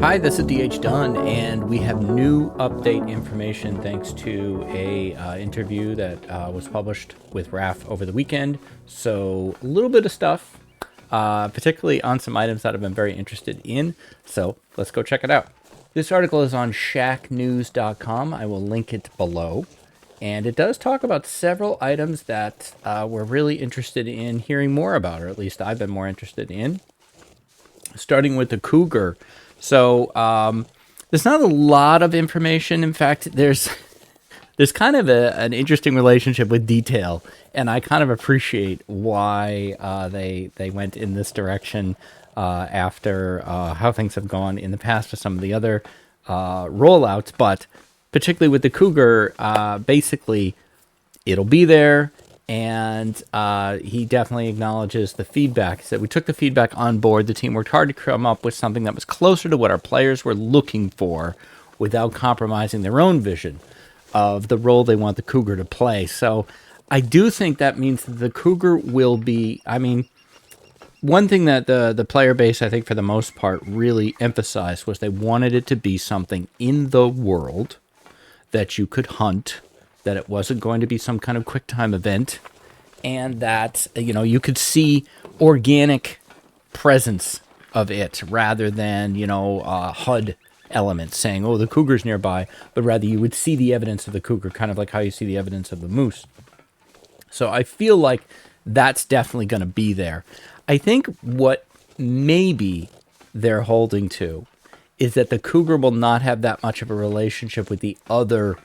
Hi, this is DH Dunn, and we have new update information thanks to a interview that was published with Raph over the weekend. So a little bit of stuff, particularly on some items that I've been very interested in. So let's go check it out. This article is on Shacknews.com. I will link it below. And it does talk about several items that we're really interested in hearing more about, or at least I've been more interested in. Starting with the cougar. So there's not a lot of information. In fact, there's kind of an interesting relationship with detail, and I kind of appreciate why they went in this direction after how things have gone in the past with some of the other rollouts. But particularly with the cougar, basically it'll be there. And he definitely acknowledges the feedback. He said, we took the feedback on board. The team worked hard to come up with something that was closer to what our players were looking for without compromising their own vision of the role they want the cougar to play. So I do think that means that the cougar will be, I mean, one thing that the player base, I think for the most part, really emphasized was they wanted it to be something in the world that you could hunt, that it wasn't going to be some kind of quick time event, and that, you know, you could see organic presence of it rather than, you know, HUD elements saying, oh, the cougar's nearby, but rather you would see the evidence of the cougar, kind of like how you see the evidence of the moose. So I feel like that's definitely going to be there. I think what maybe they're holding to is that the cougar will not have that much of a relationship with the other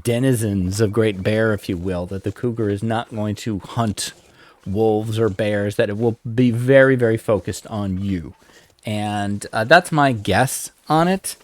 denizens of Great Bear, if you will, that the cougar is not going to hunt wolves or bears, that it will be very, very focused on you. And that's my guess on it.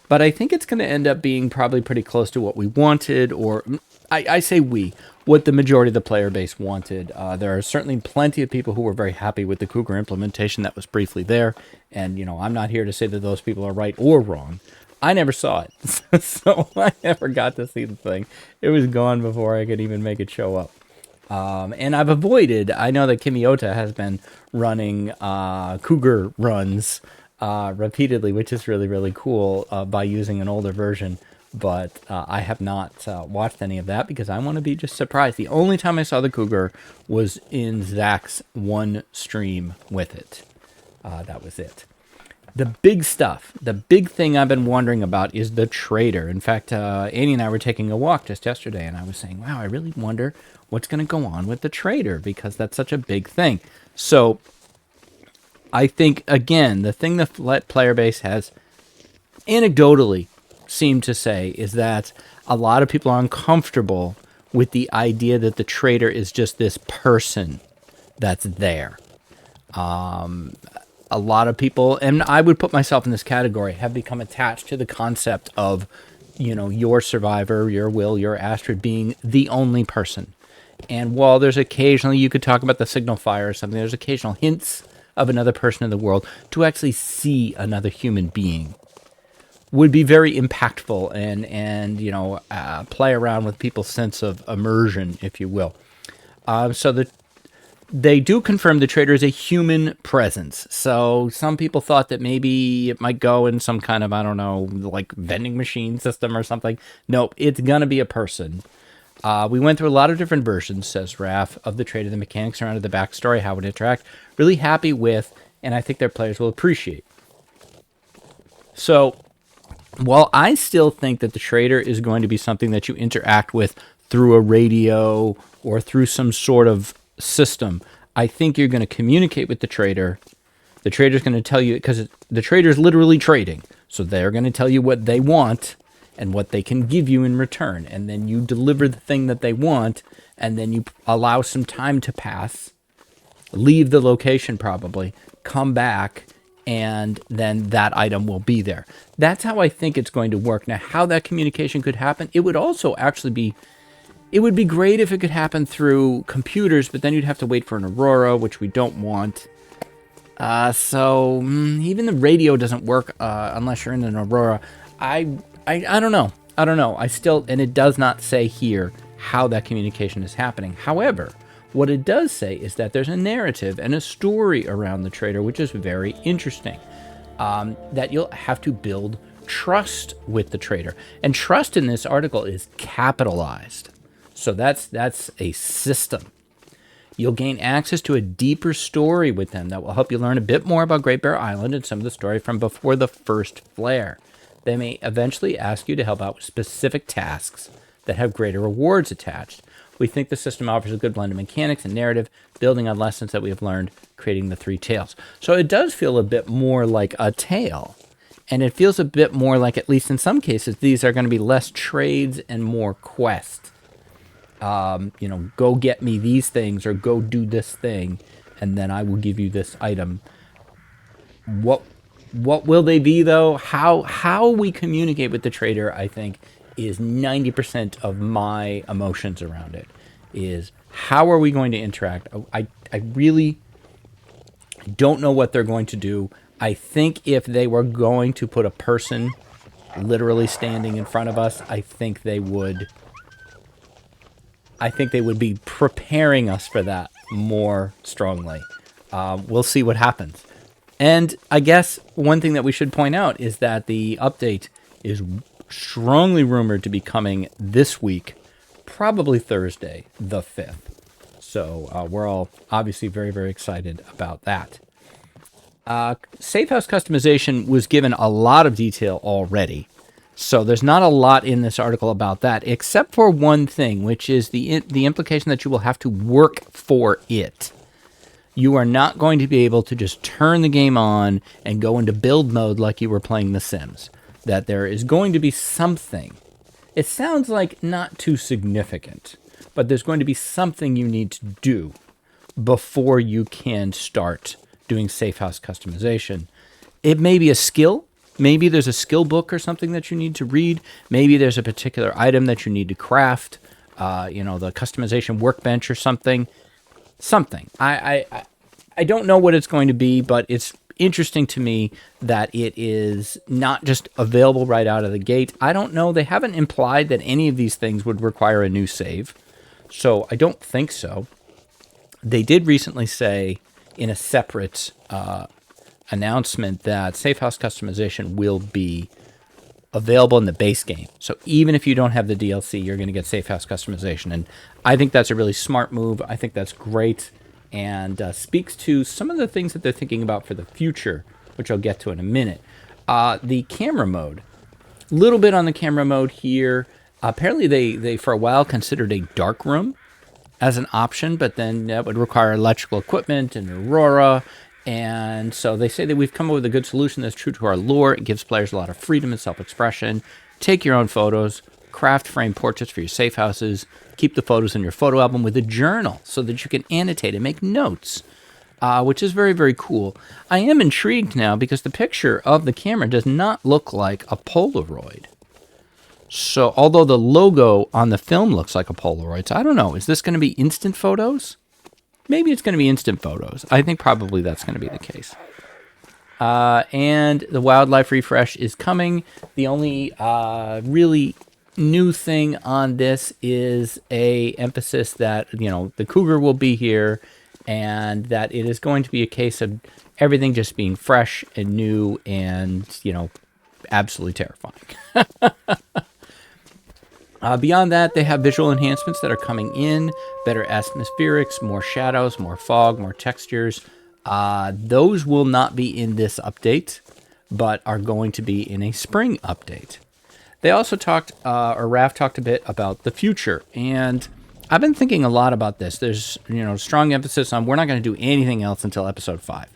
But I think it's going to end up being probably pretty close to what we wanted, or I say what the majority of the player base wanted. There are certainly plenty of people who were very happy with the cougar implementation that was briefly there. And, you know, I'm not here to say that those people are right or wrong. I never saw it, so I never got to see the thing. It was gone before I could even make it show up. And I've avoided, I know that Kimiota has been running cougar runs repeatedly, which is really, really cool by using an older version. But I have not watched any of that because I want to be just surprised. The only time I saw the cougar was in Zach's one stream with it. That was it. The big stuff, the big thing I've been wondering about is the trader. In fact, Annie and I were taking a walk just yesterday, and I was saying, wow, I really wonder what's going to go on with the trader because that's such a big thing. So I think, again, the thing the player base has anecdotally seemed to say is that a lot of people are uncomfortable with the idea that the trader is just this person that's there. A lot of people, and I would put myself in this category, have become attached to the concept of, you know, your survivor, your will, your Astrid being the only person. And while there's occasionally, you could talk about the signal fire or something, there's occasional hints of another person in the world, to actually see another human being would be very impactful and you know, play around with people's sense of immersion, if you will. So they do confirm the trader is a human presence. So some people thought that maybe it might go in some kind of, I don't know, like vending machine system or something. Nope, it's going to be a person. We went through a lot of different versions, says Raph, of the trader, the mechanics around it, the backstory, how it would interact. Really happy with, and I think their players will appreciate. So while I still think that the trader is going to be something that you interact with through a radio or through some sort of system, I think you're going to communicate with the trader. The trader's going to tell you, because the trader's literally trading, so they're going to tell you what they want and what they can give you in return, and then you deliver the thing that they want, and then you allow some time to pass, leave the location probably, come back, and then that item will be there. That's how I think it's going to work. Now, how that communication could happen, it would also actually be, it would be great if it could happen through computers, but then you'd have to wait for an Aurora, which we don't want. So even the radio doesn't work unless you're in an Aurora. I don't know. I don't know. I still, and it does not say here how that communication is happening. However, what it does say is that there's a narrative and a story around the trader, which is very interesting. that you'll have to build trust with the trader. And trust in this article is capitalized. So that's a system. You'll gain access to a deeper story with them that will help you learn a bit more about Great Bear Island and some of the story from before the first flare. They may eventually ask you to help out with specific tasks that have greater rewards attached. We think the system offers a good blend of mechanics and narrative, building on lessons that we have learned, creating the 3 tales. So it does feel a bit more like a tale. And it feels a bit more like, at least in some cases, these are going to be less trades and more quests. Go get me these things or go do this thing, and then I will give you this item. What will they be, though? How we communicate with the trader, I think, is 90% of my emotions around it. Is how are we going to interact? I really don't know what they're going to do. I think if they were going to put a person literally standing in front of us, I think they would be preparing us for that more strongly. We'll see what happens. And I guess one thing that we should point out is that the update is strongly rumored to be coming this week, probably Thursday, the 5th. So we're all obviously very, very excited about that. Safe house customization was given a lot of detail already. So there's not a lot in this article about that, except for one thing, which is the implication that you will have to work for it. You are not going to be able to just turn the game on and go into build mode like you were playing The Sims. That there is going to be something. It sounds like not too significant, but there's going to be something you need to do before you can start doing safe house customization. It may be a skill. Maybe there's a skill book or something that you need to read. Maybe there's a particular item that you need to craft. The customization workbench or something. Something. I don't know what it's going to be, but it's interesting to me that it is not just available right out of the gate. I don't know. They haven't implied that any of these things would require a new save. So I don't think so. They did recently say in a separate announcement that safe house customization will be available in the base game. So even if you don't have the DLC, you're going to get safe house customization. And I think that's a really smart move. I think that's great and speaks to some of the things that they're thinking about for the future, which I'll get to in a minute. The camera mode. A little bit on the camera mode here. Apparently they for a while considered a dark room as an option, but then that would require electrical equipment and Aurora. And so they say that we've come up with a good solution that's true to our lore. It gives players a lot of freedom and self-expression. Take your own photos, craft frame portraits for your safe houses, keep the photos in your photo album with a journal so that you can annotate and make notes, which is very, very cool. I am intrigued now because the picture of the camera does not look like a Polaroid. So although the logo on the film looks like a Polaroid, so I don't know, is this going to be instant photos? Maybe it's going to be instant photos. I think probably that's going to be the case. And the wildlife refresh is coming. The only really new thing on this is a emphasis that, the cougar will be here and that it is going to be a case of everything just being fresh and new and, absolutely terrifying. Beyond that, they have visual enhancements that are coming in, better atmospherics, more shadows, more fog, more textures. Those will not be in this update, but are going to be in a spring update. They also talked, or Raph talked a bit about the future, and I've been thinking a lot about this. There's, strong emphasis on we're not going to do anything else until episode 5.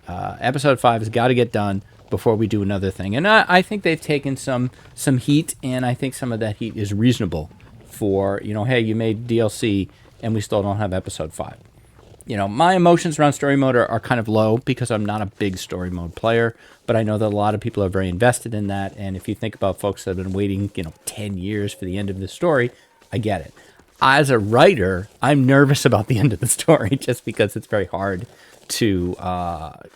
Episode 5 has got to get done before we do another thing. And I think they've taken some heat, and I think some of that heat is reasonable for, hey, you made DLC and we still don't have episode 5. My emotions around story mode are kind of low because I'm not a big story mode player, but I know that a lot of people are very invested in that. And if you think about folks that have been waiting, 10 years for the end of the story, I get it. As a writer, I'm nervous about the end of the story just because it's very hard to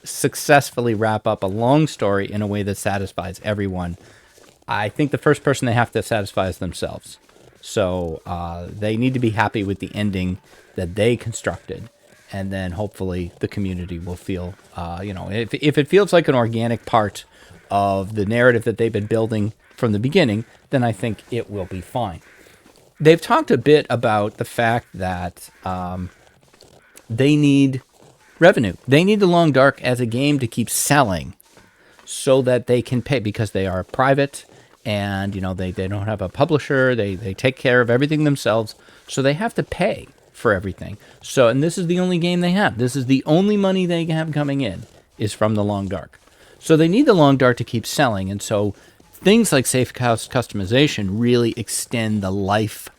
successfully wrap up a long story in a way that satisfies everyone. I think the first person they have to satisfy is themselves. So they need to be happy with the ending that they constructed. and then hopefully the community will feel, if it feels like an organic part of the narrative that they've been building from the beginning, then I think it will be fine. They've talked a bit about the fact that they need revenue. They need the Long Dark as a game to keep selling so that they can pay, because they are private and, they don't have a publisher. They take care of everything themselves. So they have to pay for everything. So, and this is the only game they have. This is the only money they have coming in is from the Long Dark. So they need the Long Dark to keep selling. And so things like safe house customization really extend the life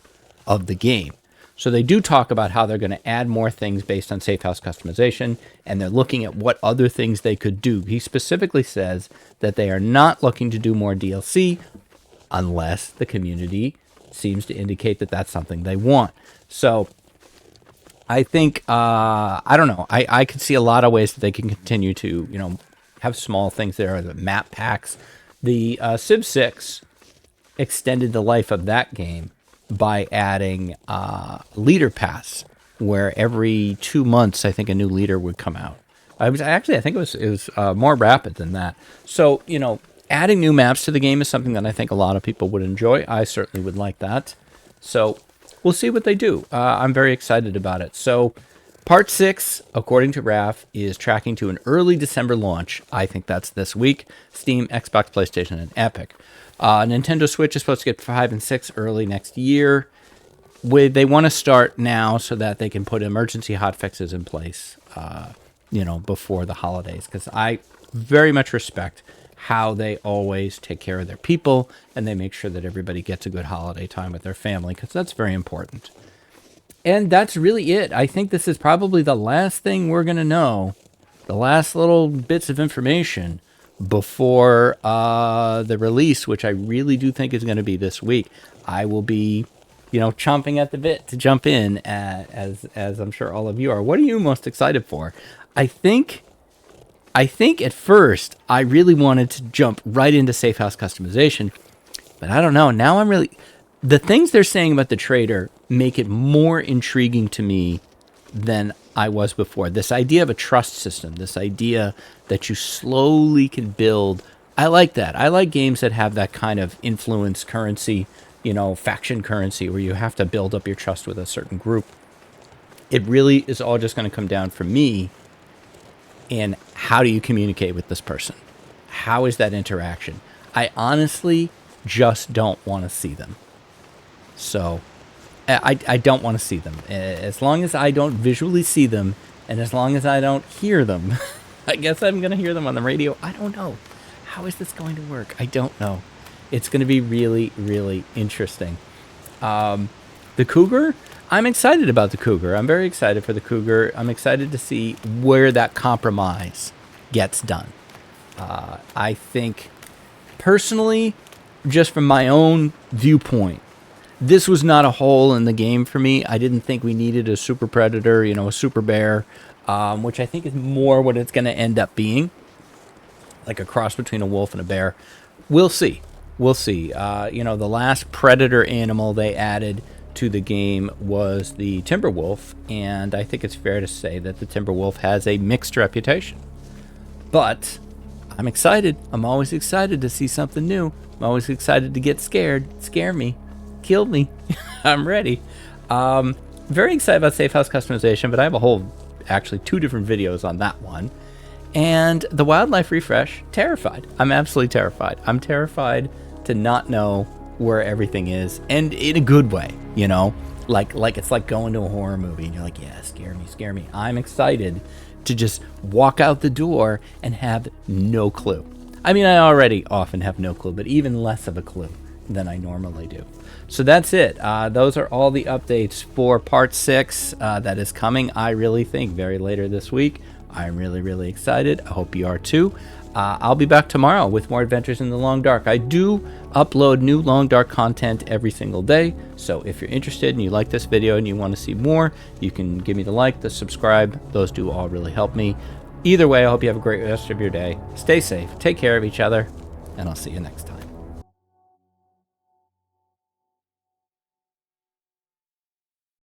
of the game. So they do talk about how they're going to add more things based on safe house customization, and they're looking at what other things they could do. He specifically says that they are not looking to do more DLC unless the community seems to indicate that that's something they want. So I think, I don't know, I could see a lot of ways that they can continue to, have small things there, the map packs. The Civ 6 extended the life of that game by adding leader pass, where every 2 months I think a new leader would come out. I think it was more rapid than that. So adding new maps to the game is something that I think a lot of people would enjoy. I certainly would like that. So we'll see what they do. I'm very excited about it. So Part 6, according to Raph, is tracking to an early December launch. I think that's this week. Steam, Xbox, PlayStation, and Epic. Nintendo Switch is supposed to get 5 and 6 early next year. They want to start now so that they can put emergency hotfixes in place, before the holidays. Because I very much respect how they always take care of their people, and they make sure that everybody gets a good holiday time with their family, because that's very important. And that's really it. I think this is probably the last thing we're going to know, the last little bits of information before the release, which I really do think is going to be this week. I will be, chomping at the bit to jump in, as I'm sure all of you are. What are you most excited for? I think at first I really wanted to jump right into safe house customization, but I don't know. Now the things they're saying about the trader make it more intriguing to me than I was before. This idea of a trust system, this idea that you slowly can build. I like that. I like games that have that kind of influence currency, faction currency, where you have to build up your trust with a certain group. It really is all just going to come down for me in how do you communicate with this person? How is that interaction? I honestly just don't want to see them. So I don't want to see them. As long as I don't visually see them, and as long as I don't hear them, I guess I'm going to hear them on the radio. I don't know. How is this going to work? I don't know. It's going to be really, really interesting. The cougar, I'm excited about the cougar. I'm very excited for the cougar. I'm excited to see where that compromise gets done. I think, personally, just from my own viewpoint, this was not a hole in the game for me. I didn't think we needed a super predator, a super bear, which I think is more what it's going to end up being, like a cross between a wolf and a bear. We'll see. The last predator animal they added to the game was the timber wolf, and I think it's fair to say that the timber wolf has a mixed reputation. But I'm excited. I'm always excited to see something new. I'm always excited to get scared. Scare me. Kill me. I'm ready. Very excited about safe house customization, but I have actually 2 different videos on that one. And the wildlife refresh, terrified. I'm absolutely terrified. I'm terrified to not know where everything is, and in a good way, like it's like going to a horror movie and you're like, yeah, scare me. I'm excited to just walk out the door and have no clue. I mean, I already often have no clue, but even less of a clue than I normally do. So that's it. Those are all the updates for Part 6 that is coming, I really think, very later this week. I'm really, really excited. I hope you are too. I'll be back tomorrow with more adventures in the Long Dark. I do upload new Long Dark content every single day. So if you're interested and you like this video and you want to see more, you can give me the like, the subscribe. Those do all really help me. Either way, I hope you have a great rest of your day. Stay safe, take care of each other, and I'll see you next time.